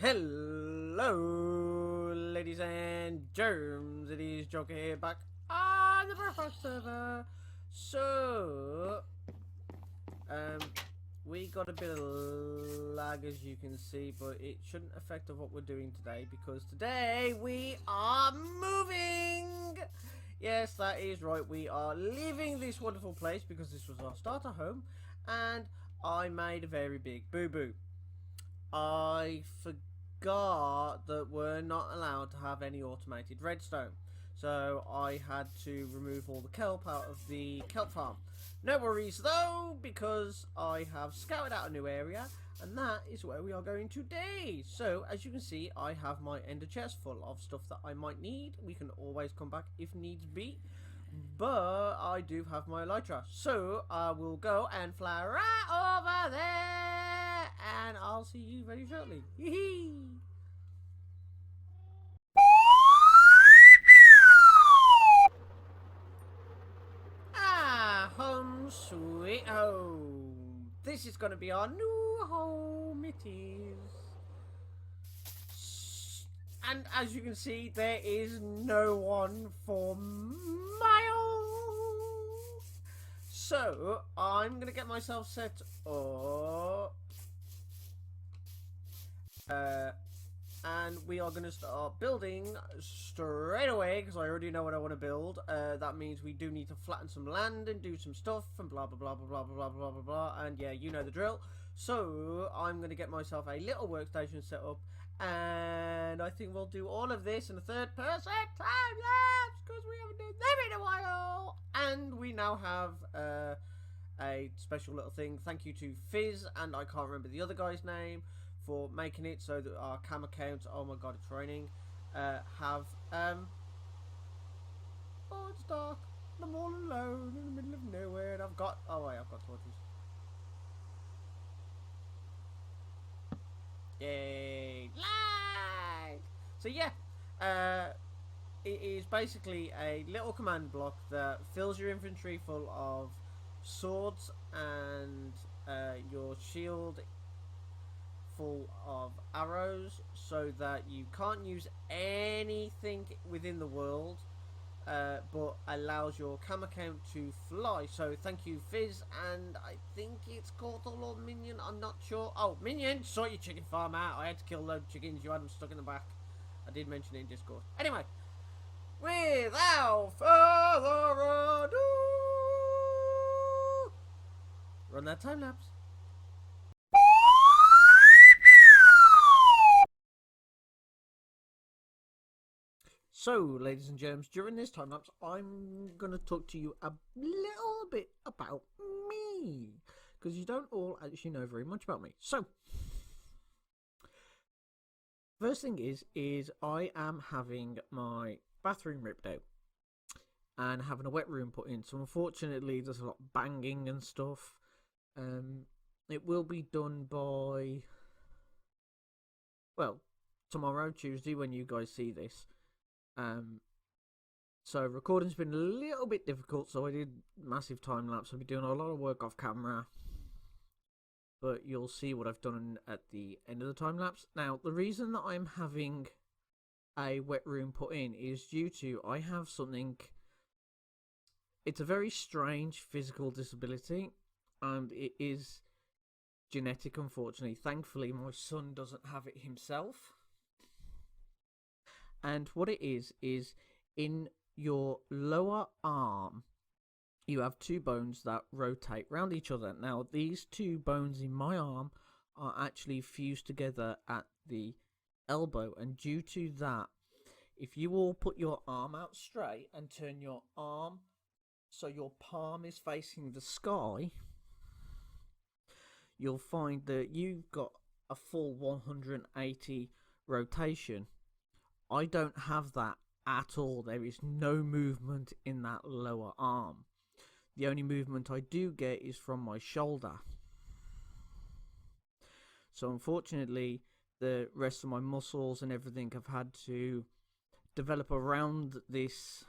Hello, ladies and germs. It is Joker here, back on the Brokerock server. So, we got a bit of lag, as you can see, but it shouldn't affect what we're doing today, because today we are moving. Yes, that is right. We are leaving this wonderful place because this was our starter home, and I made a very big boo-boo. I forgot that we're not allowed to have any automated redstone, so I had to remove all the kelp out of the kelp farm. No worries though, because I have scouted out a new area, and that is where we are going today. So as you can see, I have my ender chest full of stuff that I might need. We can always come back if needs be, but I do have my elytra, so I will go and fly right over there, and I'll see you very shortly. Home sweet home. This is going to be our new home, it is. And as you can see, there is no one for miles. So, I'm going to get myself set up. And we are going to start building straight away, because I already know what I want to build. That means we do need to flatten some land and do some stuff and blah blah blah blah blah blah blah blah blah, and yeah, you know the drill. So I'm going to get myself a little workstation set up, and I think we'll do all of this in a third person time lapse, because we haven't done them in a while. And we now have a special little thing. Thank you to Fizz, and I can't remember the other guy's name, for making it so that our cam accounts, oh my god, it's raining, have, oh, it's dark, I'm all alone in the middle of nowhere, and I've got, oh wait, I've got torches. Yay, light! So yeah, it is basically a little command block that fills your inventory full of swords and your shield full of arrows, so that you can't use anything within the world, but allows your cam account to fly. So thank you, Fizz, and I think it's Korthal or Minion, I'm not sure. Oh, Minion, sort your chicken farm out. I had to kill loads of chickens, you had them stuck in the back. I did mention it in Discord. Anyway, without further ado, run that time lapse. So, ladies and germs, during this time lapse, I'm going to talk to you a little bit about me, because you don't all actually know very much about me. So, first thing is I am having my bathroom ripped out and having a wet room put in. So, unfortunately, there's a lot of banging and stuff. It will be done by, well, tomorrow, Tuesday, when you guys see this. So recording's been a little bit difficult, so I did massive time lapse. I'll be doing a lot of work off camera, but you'll see what I've done at the end of the time lapse. Now, the reason that I'm having a wet room put in is due to I have something. It's a very strange physical disability, and it is genetic, unfortunately. Thankfully, my son doesn't have it himself. And what it is in your lower arm, you have two bones that rotate round each other. Now, these two bones in my arm are actually fused together at the elbow. And due to that, if you all put your arm out straight and turn your arm so your palm is facing the sky, you'll find that you've got a full 180 rotation. I don't have that at all. There is no movement in that lower arm. The only movement I do get is from my shoulder. So unfortunately, the rest of my muscles and everything have had to develop around this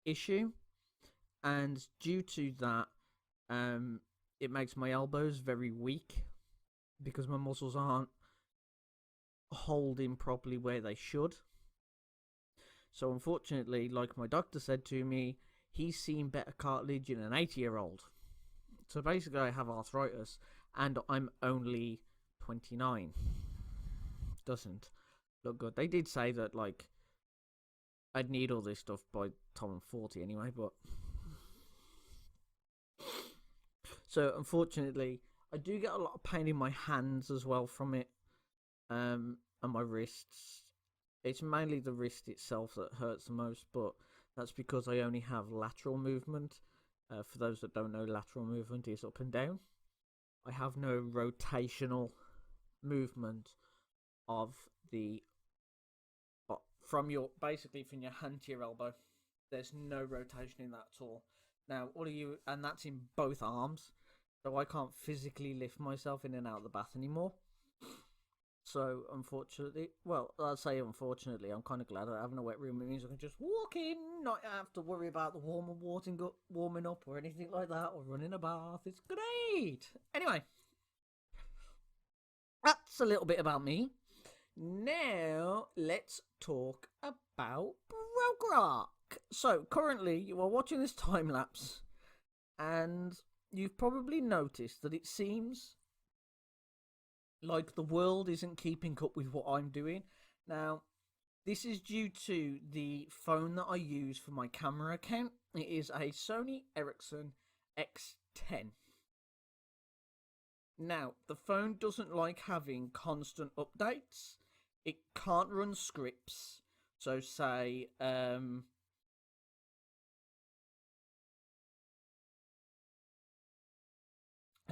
issue. And due to that, it makes my elbows very weak. because my muscles aren't holding properly where they should. So unfortunately, like my doctor said to me, he's seen better cartilage in an 80-year-old. So basically I have arthritis and I'm only 29. Doesn't look good. They did say that like I'd need all this stuff by the time I'm 40 anyway, but so unfortunately I do get a lot of pain in my hands as well from it, and my wrists. It's mainly the wrist itself that hurts the most, but that's because I only have lateral movement. For those that don't know, lateral movement is up and down. I have no rotational movement of the from your basically from your hand to your elbow. There's no rotation in that at all. Now all of you, and that's in both arms, so I can't physically lift myself in and out of the bath anymore. So unfortunately, well, I'll say unfortunately, I'm kind of glad that having a wet room, it means I can just walk in, not have to worry about the warming up or anything like that, or running a bath. It's great. Anyway, that's a little bit about me. Now let's talk about Brokerock. So currently you are watching this time lapse, and you've probably noticed that it seems like the world isn't keeping up with what I'm doing. Now, this is due to the phone that I use for my camera account. It is a Sony Ericsson X10. Now, the phone doesn't like having constant updates. It can't run scripts. So say,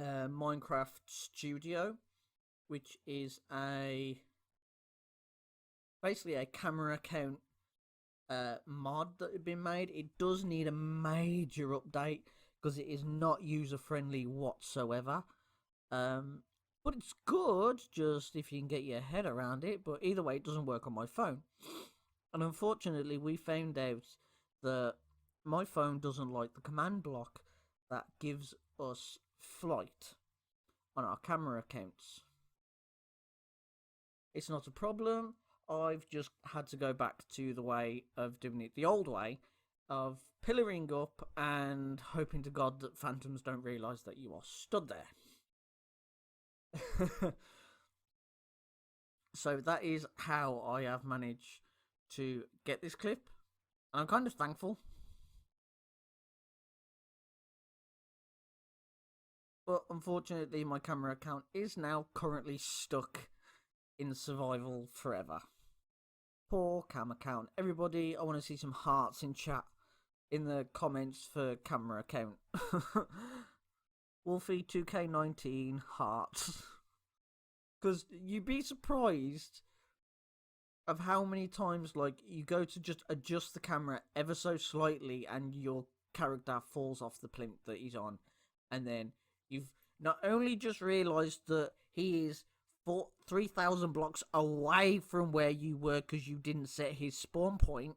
Minecraft Studio, which is basically a camera account mod that had been made. It does need a major update because it is not user friendly whatsoever. But it's good just if you can get your head around it. But either way, it doesn't work on my phone. And unfortunately, we found out that my phone doesn't like the command block that gives us flight on our camera accounts. It's not a problem. I've just had to go back to the way of doing it the old way, of pillaring up and hoping to God that phantoms don't realise that you are stood there. So that is how I have managed to get this clip. I'm kind of thankful. But unfortunately, my camera account is now currently stuck in survival forever. Poor cam account. Everybody, I want to see some hearts in chat in the comments for camera account. Wolfie 2K19 hearts. Because you'd be surprised of how many times like you go to just adjust the camera ever so slightly and your character falls off the plinth that he's on, and then you've not only just realised that he is 3,000 blocks away from where you were because you didn't set his spawn point.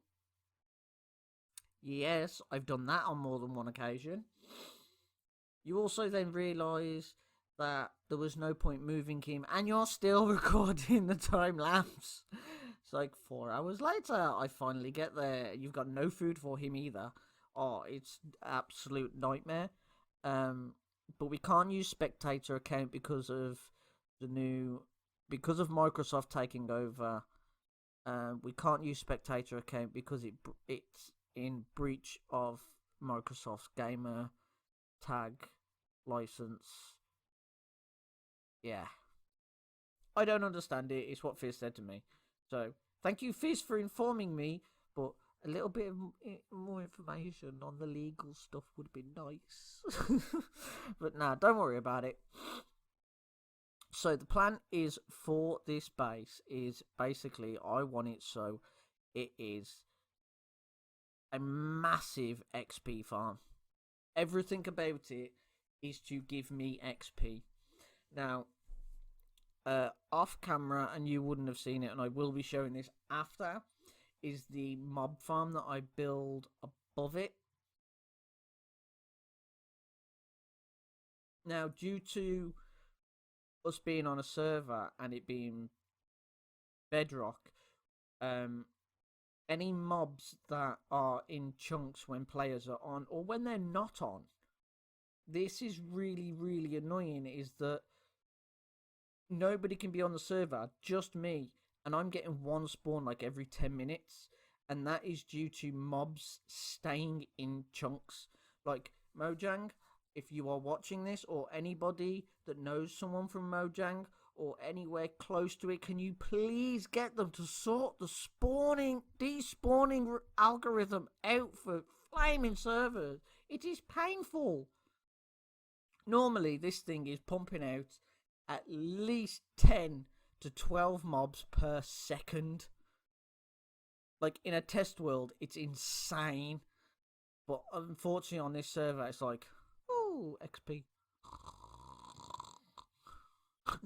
Yes, I've done that on more than one occasion. You also then realise that there was no point moving him, and you're still recording the time lapse. It's like 4 hours later, I finally get there. You've got no food for him either. Oh, it's absolute nightmare. But we can't use spectator account because of Microsoft taking over. We can't use spectator account because it's in breach of Microsoft's gamer tag license. Yeah, I don't understand it. It's what Fizz said to me. So thank you, Fizz, for informing me. But a little bit more information on the legal stuff would be nice. But nah, don't worry about it. So the plan is for this base is basically I want it so it is a massive XP farm. Everything about it is to give me XP. Now, off camera, and you wouldn't have seen it, and I will be showing this after, is the mob farm that I build above it. Now, due to us being on a server and it being Bedrock, any mobs that are in chunks when players are on or when they're not on, this is really, really annoying, is that nobody can be on the server, just me, and I'm getting one spawn like every 10 minutes, and that is due to mobs staying in chunks. Like, Mojang, if you are watching this, or anybody that knows someone from Mojang, or anywhere close to it, can you please get them to sort the despawning algorithm out for flaming servers? It is painful. Normally, this thing is pumping out at least 10 to 12 mobs per second. Like, in a test world, it's insane. But unfortunately, on this server, it's like, oh, XP.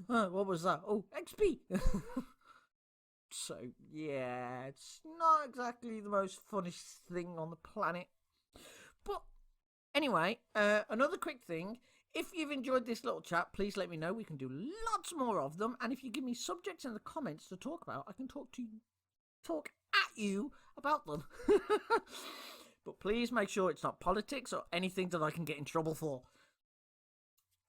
What was that? Oh, XP. So, yeah, it's not exactly the most funnest thing on the planet. But anyway, another quick thing. If you've enjoyed this little chat, please let me know. We can do lots more of them. And if you give me subjects in the comments to talk about, I can talk at you about them. But please make sure it's not politics or anything that I can get in trouble for.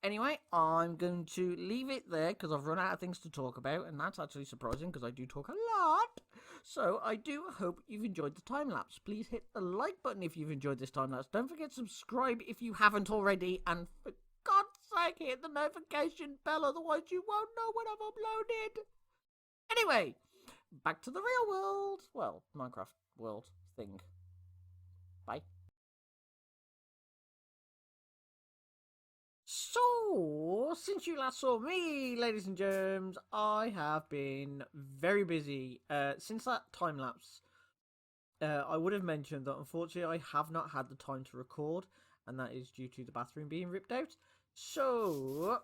Anyway, I'm going to leave it there because I've run out of things to talk about, and that's actually surprising because I do talk a lot. So I do hope you've enjoyed the time-lapse. Please hit the like button if you've enjoyed this time-lapse. Don't forget to subscribe if you haven't already, and for God's sake, hit the notification bell, otherwise you won't know when I've uploaded. Anyway, back to the real world. Well, Minecraft world thing. Bye. So, since you last saw me, ladies and germs, I have been very busy. Since that time lapse, I would have mentioned that unfortunately I have not had the time to record, and that is due to the bathroom being ripped out. So,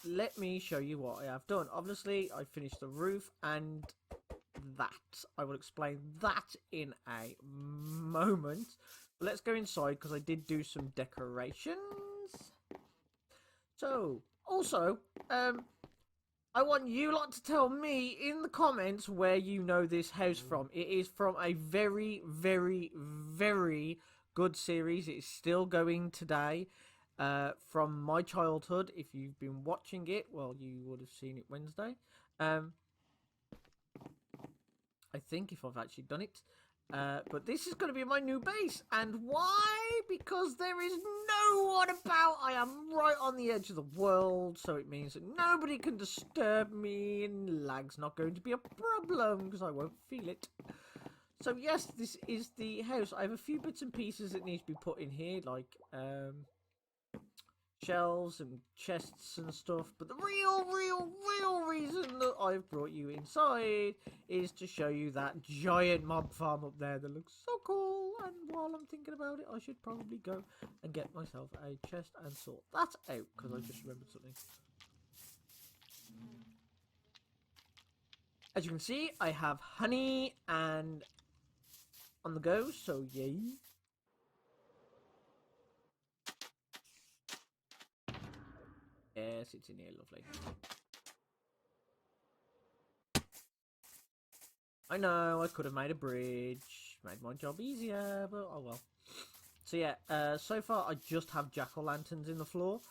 let me show you what I have done. Obviously, I finished the roof, and that. I will explain that in a moment. But let's go inside, because I did do some decorations. So, also, I want you lot to tell me in the comments where you know this house from. It is from a very, very, very good series. It's still going today. From my childhood. If you've been watching it, well, you would have seen it Wednesday. I think if I've actually done it. But this is going to be my new base. And why? Because there is no one about. I am right on the edge of the world. So it means that nobody can disturb me. And lag's not going to be a problem because I won't feel it. So yes, this is the house. I have a few bits and pieces that need to be put in here. Like shelves and chests and stuff, but the real reason that I've brought you inside is to show you that giant mob farm up there that looks so cool. And while I'm thinking about it, I should probably go and get myself a chest and sort that out, because I just remembered something. As you can see, I have honey and on the go, so yay. Yes, it's in here, lovely. I know, I could have made a bridge, made my job easier, but oh well. So yeah, so far I just have jack-o'-lanterns in the floor.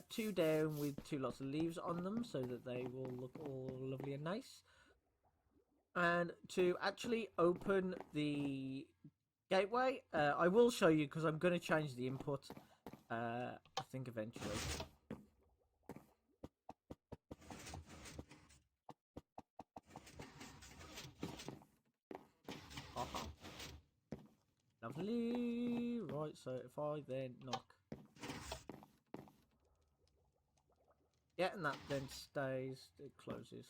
2 down with 2 lots of leaves on them so that they will look all lovely and nice. And to actually open the gateway, I will show you because I'm going to change the input, I think eventually. Lovely. Right, so if I then knock. Yeah, and that then stays, it closes.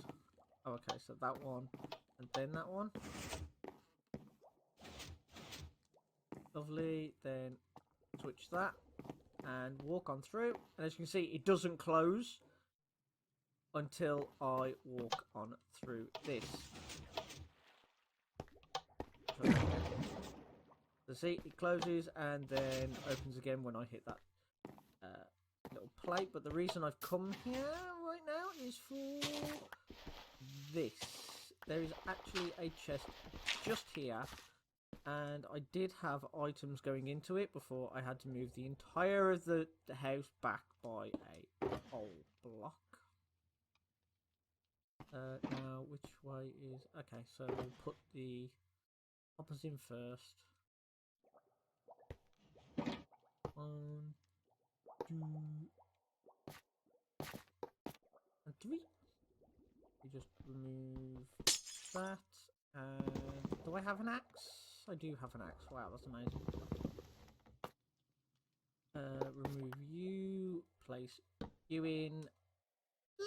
Oh, okay, so that one, and then that one. Lovely, then switch that, and walk on through. And as you can see, it doesn't close until I walk on through this. So see, it closes and then opens again when I hit that little plate. But the reason I've come here right now is for this. There is actually a chest just here, and I did have items going into it before I had to move the entire of the house back by a whole block. Now, which way is... Okay, so we'll put the hoppers in first. 1, 2, and 3. We just remove that. And do I have an axe? I do have an axe. Wow, that's amazing. Remove you. Place you in.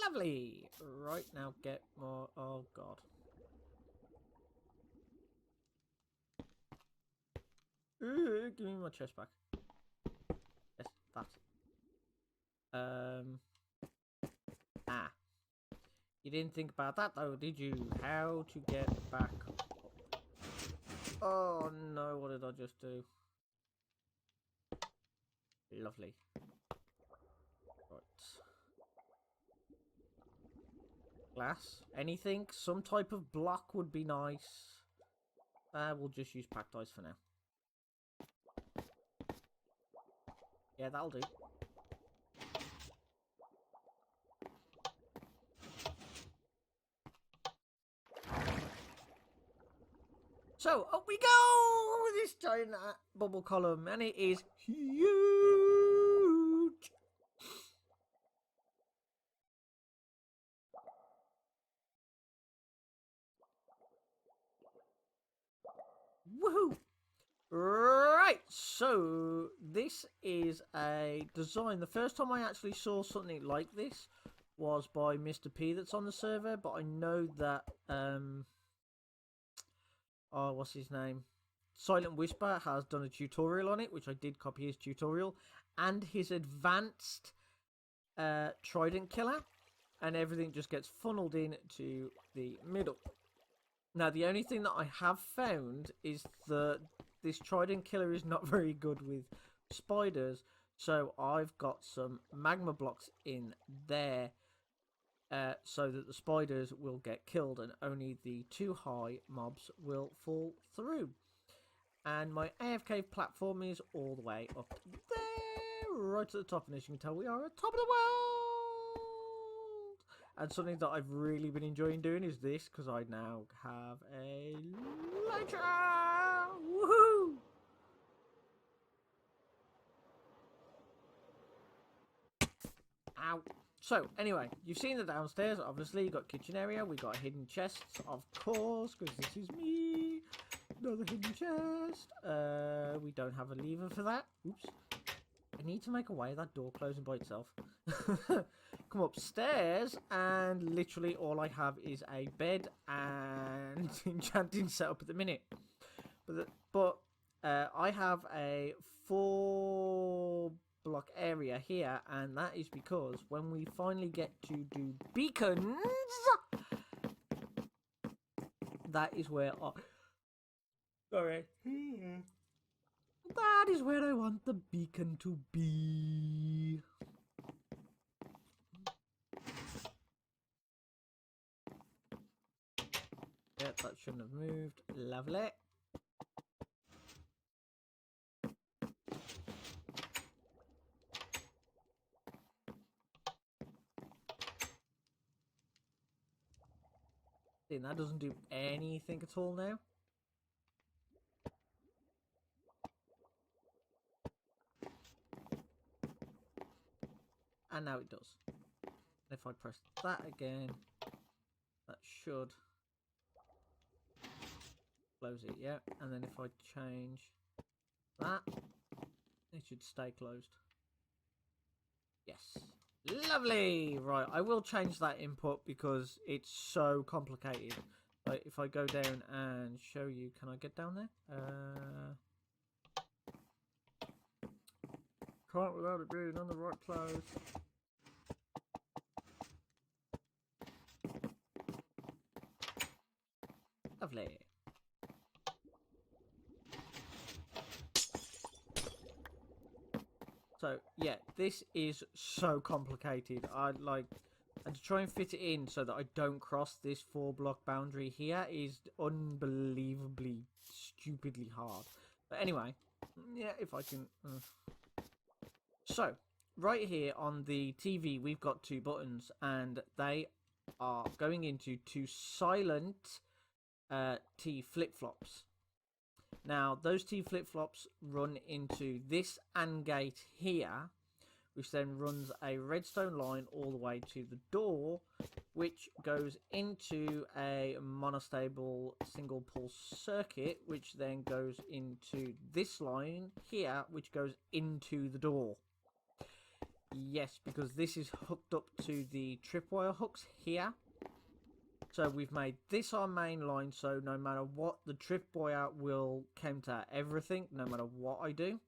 Lovely. Right, now get more. Oh god. Give me my chest back. Yes, that. Ah. You didn't think about that though, did you? How to get back up. Oh no, what did I just do? Lovely. Right. Glass? Anything? Some type of block would be nice. We'll just use packed ice for now. Yeah, that'll do. So, up we go with this giant bubble column, and it is huge. Woohoo! Right, so this is a design. The first time I actually saw something like this was by Mr. P that's on the server, but I know that oh, what's his name? Silent Whisper has done a tutorial on it, which I did copy his tutorial, and his advanced trident killer, and everything just gets funneled into the middle. Now, the only thing that I have found is that this trident killer is not very good with spiders, so I've got some magma blocks in there so that the spiders will get killed and only the too high mobs will fall through. And my AFK platform is all the way up there, right at the top, and as you can tell, we are at the top of the world. And something that I've really been enjoying doing is this, because I now have a elytra. Woohoo! Ow. So, anyway, you've seen the downstairs, obviously. You got kitchen area, we got hidden chests, of course, because this is me. Another hidden chest. We don't have a lever for that. Oops. I need to make a way, that door closing by itself. Come upstairs, and literally all I have is a bed and enchanting setup at the minute. But I have a 4-block area here, and that is because when we finally get to do beacons, that is where I... Sorry. That is where I want the beacon to be. Yep, that shouldn't have moved. Lovely. See, that doesn't do anything at all now. And now it does. If I press that again, that should close it, yeah. And then if I change that, it should stay closed. Yes. Lovely! Right, I will change that input because it's so complicated. But if I go down and show you, can I get down there? Can't without it being on the right place. Lovely. So yeah, this is so complicated. I like And to try and fit it in so that I don't cross this 4-block boundary here is unbelievably, stupidly hard. But anyway, yeah, if I can... So, right here on the TV, we've got 2 buttons, and they are going into 2 silent T flip-flops. Now, those T flip-flops run into this AND gate here, which then runs a redstone line all the way to the door, which goes into a monostable single pulse circuit, which then goes into this line here, which goes into the door. Yes, because this is hooked up to the tripwire hooks here. So we've made this our main line, so no matter what, the tripwire will counter everything, no matter what I do.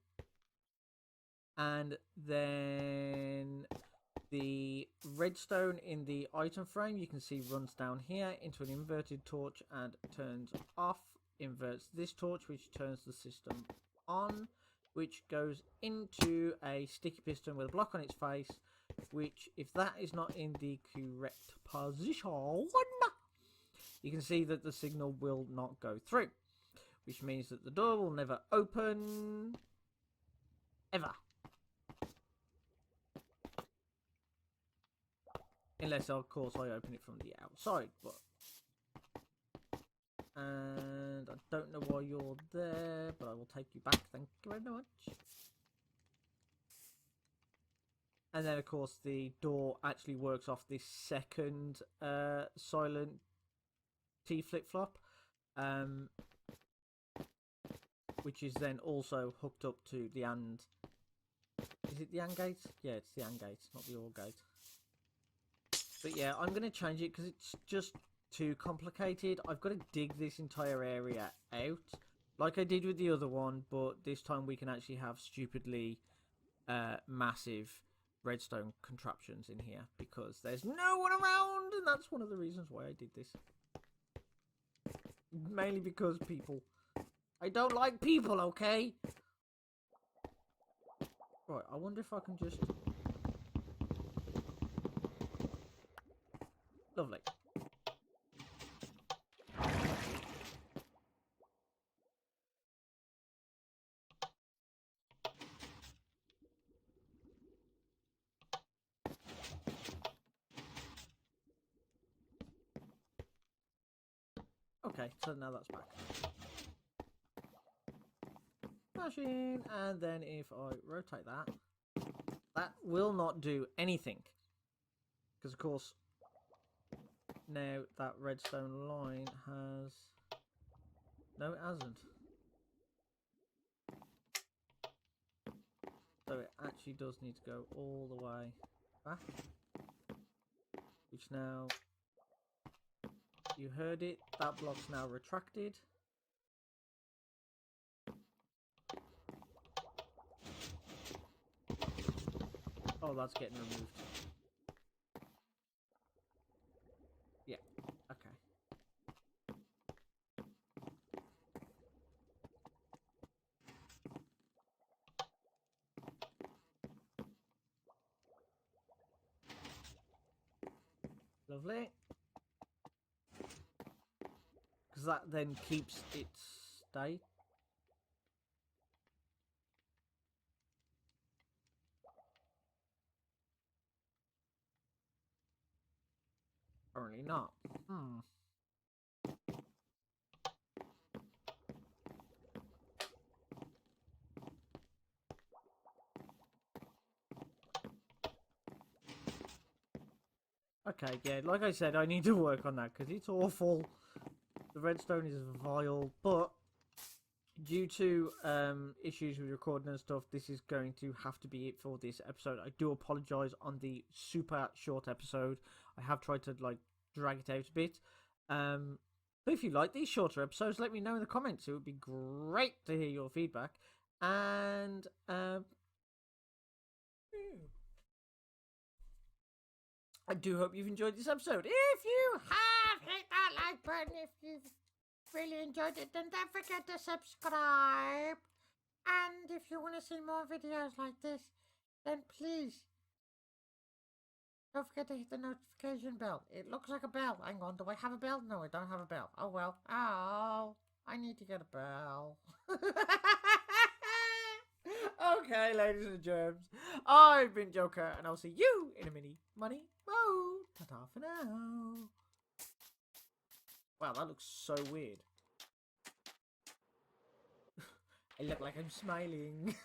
And then the redstone in the item frame, you can see, runs down here into an inverted torch and turns off. Inverts this torch, which turns the system on, which goes into a sticky piston with a block on its face, which, if that is not in the correct position, you can see that the signal will not go through, which means that the door will never open, ever. Unless, of course, I open it from the outside, but... And I don't know why you're there, but I will take you back. Thank you very much. And then, of course, the door actually works off this second silent T flip-flop, which is then also hooked up to the AND. Is it the AND gate? Yeah, it's the AND gate, not the OR gate. But yeah, I'm going to change it because it's just too complicated. I've got to dig this entire area out like I did with the other one, but this time we can actually have stupidly massive redstone contraptions in here because there's no one around, and that's one of the reasons why I did this. Mainly because people. I don't like people, okay? Right, I wonder if I can just... Lovely. Okay, so now that's back. Machine, and then if I rotate that, that will not do anything. Because, of course, now that redstone line has... No, it hasn't. So it actually does need to go all the way back. Which now... You heard it, that block's now retracted. Oh, that's getting removed. Yeah, okay. Lovely. Because that then keeps its state. Apparently not. Okay, yeah, like I said, I need to work on that because it's awful. The redstone is vile, but due to issues with recording and stuff, this is going to have to be it for this episode. I do apologise on the super short episode. I have tried to like drag it out a bit. But if you like these shorter episodes, let me know in the comments. It would be great to hear your feedback. And I do hope you've enjoyed this episode. If you have, hit that like button. If you've really enjoyed it, then don't forget to subscribe. And if you want to see more videos like this, then please Don't forget to hit the notification bell. It looks like a bell. Hang on, do I have a bell? No, I don't have a bell. Oh well. Oh, I need to get a bell. Okay, ladies and germs, I've been Joker, and I'll see you in a mini money mode. Ta-ta for now. Wow, that looks so weird. I look like I'm smiling.